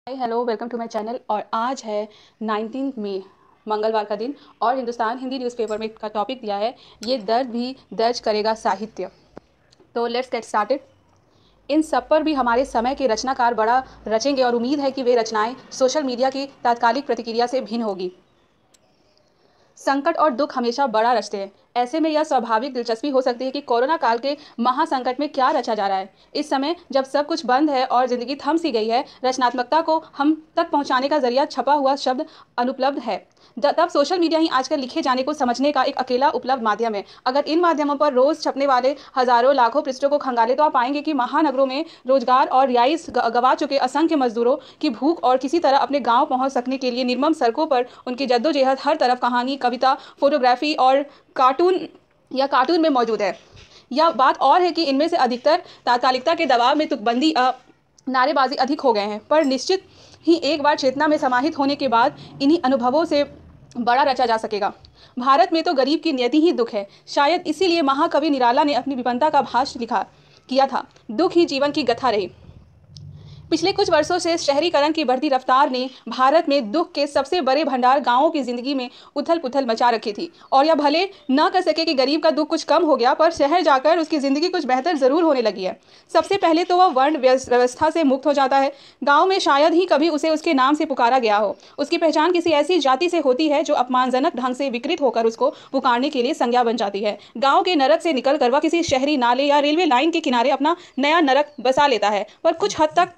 Hi hello welcome to my channel. और आज है 19 मई मंगलवार का दिन और हिंदुस्तान हिंदी न्यूज़पेपर में का टॉपिक दिया है, ये दर्द भी दर्ज करेगा साहित्य। तो लेट्स गेट स्टार्टेड। इन सब पर भी हमारे समय के रचनाकार बड़ा रचेंगे और उम्मीद है कि वे रचनाएं सोशल मीडिया की तात्कालिक प्रतिक्रिया से भिन्न होगी। संकट और दुख हमेशा बड़ा रचते हैं। ऐसे में यह स्वाभाविक दिलचस्पी हो सकती है कि कोरोना काल के महासंकट में क्या रचा जा रहा है। इस समय जब सब कुछ बंद है और जिंदगी थम सी गई है, रचनात्मकता को हम तक पहुंचाने का जरिया छपा हुआ शब्द अनुपलब्ध है। तब सोशल मीडिया ही आजकल लिखे जाने को समझने का एक अकेला उपलब्ध माध्यम है। अगर इन माध्यमों पर रोज छपने वाले हजारों लाखों पृष्ठों को खंगाले तो आप पाएंगे कि महानगरों में रोजगार और रिहाई गवा चुके असंख्य मजदूरों की भूख और किसी तरह अपने गांव पहुंच सकने के लिए निर्मम सड़कों पर उनकी जद्दोजहद हर तरफ कहानी, कविता, फोटोग्राफी और कार्टून में मौजूद है। यह बात और है कि इनमें से अधिकतर तात्कालिकता के दबाव में तुकबंदी नारेबाजी अधिक हो गए हैं, पर निश्चित ही एक बार चेतना में समाहित होने के बाद इन्हीं अनुभवों से बड़ा रचा जा सकेगा। भारत में तो गरीब की नियति ही दुख है। शायद इसीलिए महाकवि निराला ने अपनी विपन्नता का भाष्य किया था, दुख ही जीवन की गथा रही। पिछले कुछ वर्षों से शहरीकरण की बढ़ती रफ्तार ने भारत में दुख के सबसे बड़े भंडार गांवों की जिंदगी में उथल पुथल मचा रखी थी। और यह भले न कर सके कि गरीब का दुख कुछ कम हो गया, पर शहर जाकर उसकी जिंदगी कुछ बेहतर जरूर होने लगी है। सबसे पहले तो वह वर्ण व्यवस्था से मुक्त हो जाता है। गाँव में शायद ही कभी उसे उसके नाम से पुकारा गया हो। उसकी पहचान किसी ऐसी जाति से होती है जो अपमानजनक ढंग से विकृत होकर उसको पुकारने के लिए संज्ञा बन जाती है। गाँव के नरक से निकलकर वह किसी शहरी नाले या रेलवे लाइन के किनारे अपना नया नरक बसा लेता है, पर कुछ हद तक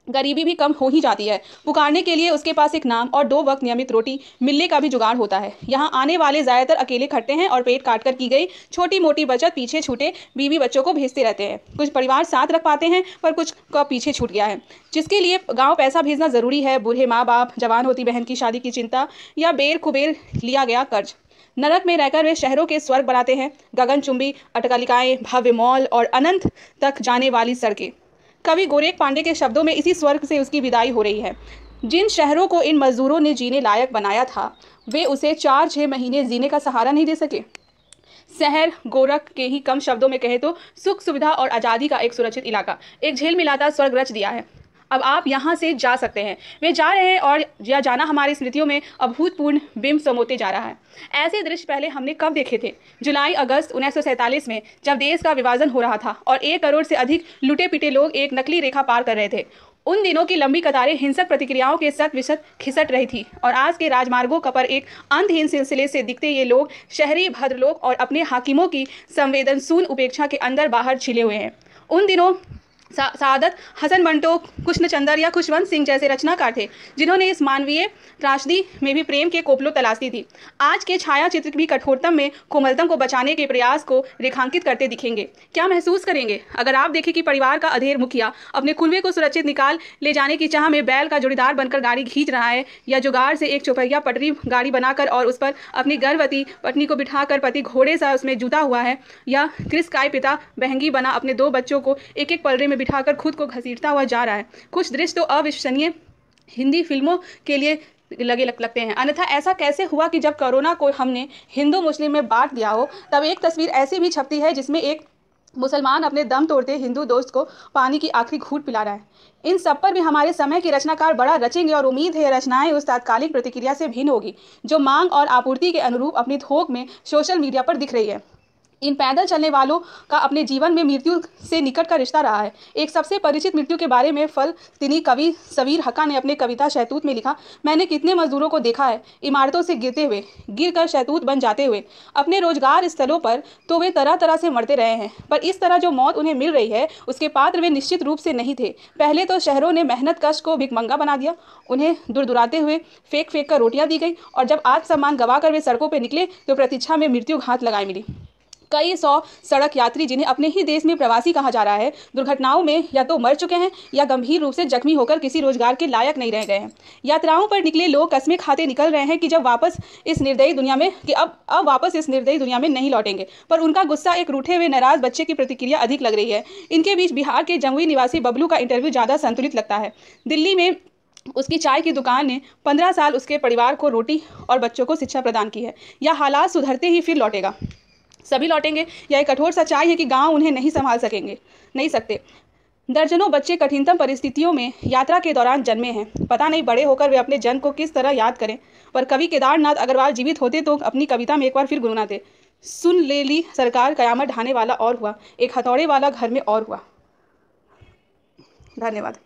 गरीबी भी कम हो ही जाती है। पुकारने के लिए उसके पास एक नाम और 2 वक्त नियमित रोटी मिलने का भी जुगाड़ होता है। यहाँ आने वाले ज़्यादातर अकेले खटते हैं और पेट काट कर की गई छोटी मोटी बचत पीछे छूटे बीवी बच्चों को भेजते रहते हैं। कुछ परिवार साथ रख पाते हैं, पर कुछ का पीछे छूट गया है, जिसके लिए गाँव पैसा भेजना ज़रूरी है। बूढ़े माँ बाप, जवान होती बहन की शादी की चिंता या बेर कुबेर लिया गया कर्ज। नरक में रहकर वे शहरों के स्वर्ग बनाते हैं। गगनचुंबी अट्टालिकाएं, भव्य मॉल और अनंत तक जाने वाली सड़कें। कवि गोरेख पांडे के शब्दों में इसी स्वर्ग से उसकी विदाई हो रही है। जिन शहरों को इन मजदूरों ने जीने लायक बनाया था, वे उसे 4-6 महीने जीने का सहारा नहीं दे सके। शहर गोरख के ही कम शब्दों में कहे तो सुख सुविधा और आज़ादी का एक सुरक्षित इलाका, एक झेल मिलाता स्वर्ग रच दिया है। अब आप यहाँ से जा सकते हैं। वे जा रहे हैं और यह जाना हमारी स्मृतियों में अभूतपूर्ण बिंब समोते जा रहा है। ऐसे दृश्य पहले हमने कब देखे थे? जुलाई अगस्त 1947 में, जब देश का विभाजन हो रहा था और 1 करोड़ से अधिक लुटे पिटे लोग एक नकली रेखा पार कर रहे थे। उन दिनों की लंबी कतारें हिंसक प्रतिक्रियाओं के शत विशत खिसट रही थी और आज के राजमार्गों का पर एक अंतहीन सिलसिले से दिखते ये लोग शहरी भद्रलोक और अपने हाकिमों की संवेदनशून्य उपेक्षा के अंदर बाहर छिले हुए हैं। उन दिनों सादत हसन मंटो, कृष्णचंद्र या खुशवंत सिंह जैसे रचनाकार थे, जिन्होंने इस मानवीय त्रासदी में भी प्रेम के कोपलों तलाशी थी। आज के छाया चित्र भी कठोरतम में कोमलतम को बचाने के प्रयास को रेखांकित करते दिखेंगे। क्या महसूस करेंगे अगर आप देखें कि परिवार का अधेड़ मुखिया अपने कुलवे को सुरक्षित निकाल ले जाने की चाह में बैल का जोड़ीदार बनकर गाड़ी खींच रहा है, या जुगाड़ से एक चौपहिया पटरी गाड़ी बनाकर और उस पर अपनी गर्भवती पत्नी को बिठाकर पति घोड़े सा उसमें जुता हुआ है, या क्रिस काय पिता बहंगी बना अपने 2 बच्चों को एक एक पलड़े में बिठाकर खुद को घसीटता हुआ जा रहा है। कुछ दृश्य तो अविश्वसनीय हिंदी फिल्मों के लिए लगते हैं। अन्यथा ऐसा कैसे हुआ कि जब कोरोना को हमने हिंदू मुस्लिम में बांट दिया हो, तब एक तस्वीर ऐसी भी छपती है जिसमें एक मुसलमान अपने दम तोड़ते हिंदू दोस्त को पानी की आखिरी घूंट पिला रहा है। इन सब पर भी हमारे समय की रचनाकार बड़ा रचेंगे और उम्मीद है रचनाएं उस तात्कालिक प्रतिक्रिया से भिन्न होगी जो मांग और आपूर्ति के अनुरूप अपनी थोक में सोशल मीडिया पर दिख रही है। इन पैदल चलने वालों का अपने जीवन में मृत्यु से निकट का रिश्ता रहा है। एक सबसे परिचित मृत्यु के बारे में फलस्तीनी कवि सबीर हक्का ने अपने कविता शहतूत में लिखा, मैंने कितने मजदूरों को देखा है इमारतों से गिरते हुए, गिर कर शहतूत बन जाते हुए अपने रोजगार स्थलों पर, तो वे तरह तरह से मरते रहे हैं, पर इस तरह जो मौत उन्हें मिल रही है उसके पात्र वे निश्चित रूप से नहीं थे। पहले तो शहरों ने मेहनत कश को भिखमंगा बना दिया, उन्हें दुरदुराते हुए फेंक फेंक कर रोटियां दी गई, और जब आत्मसम्मान गवा कर वे सड़कों पर निकले तो प्रतीक्षा में मृत्यु घात लगाई मिली। कई 100 सड़क यात्री, जिन्हें अपने ही देश में प्रवासी कहा जा रहा है, दुर्घटनाओं में या तो मर चुके हैं या गंभीर रूप से जख्मी होकर किसी रोजगार के लायक नहीं रह गए हैं। यात्राओं पर निकले लोग कस्में खाते निकल रहे हैं कि अब वापस इस निर्दयी दुनिया में नहीं लौटेंगे, पर उनका गुस्सा एक रूठे हुए नाराज बच्चे की प्रतिक्रिया अधिक लग रही है। इनके बीच बिहार के जमुई निवासी बबलू का इंटरव्यू ज़्यादा संतुलित लगता है। दिल्ली में उसकी चाय की दुकान ने 15 साल उसके परिवार को रोटी और बच्चों को शिक्षा प्रदान की है। यह हालात सुधरते ही फिर लौटेगा, सभी लौटेंगे, या एक कठोर सच्चाई है कि गांव उन्हें नहीं संभाल सकते। दर्जनों बच्चे कठिनतम परिस्थितियों में यात्रा के दौरान जन्मे हैं। पता नहीं बड़े होकर वे अपने जन्म को किस तरह याद करें। पर कवि केदारनाथ अग्रवाल जीवित होते तो अपनी कविता में एक बार फिर गुनगुनाते, सुन ले ली सरकार कयामत ढाने वाला और हुआ, एक हथौड़े वाला घर में और हुआ। धन्यवाद।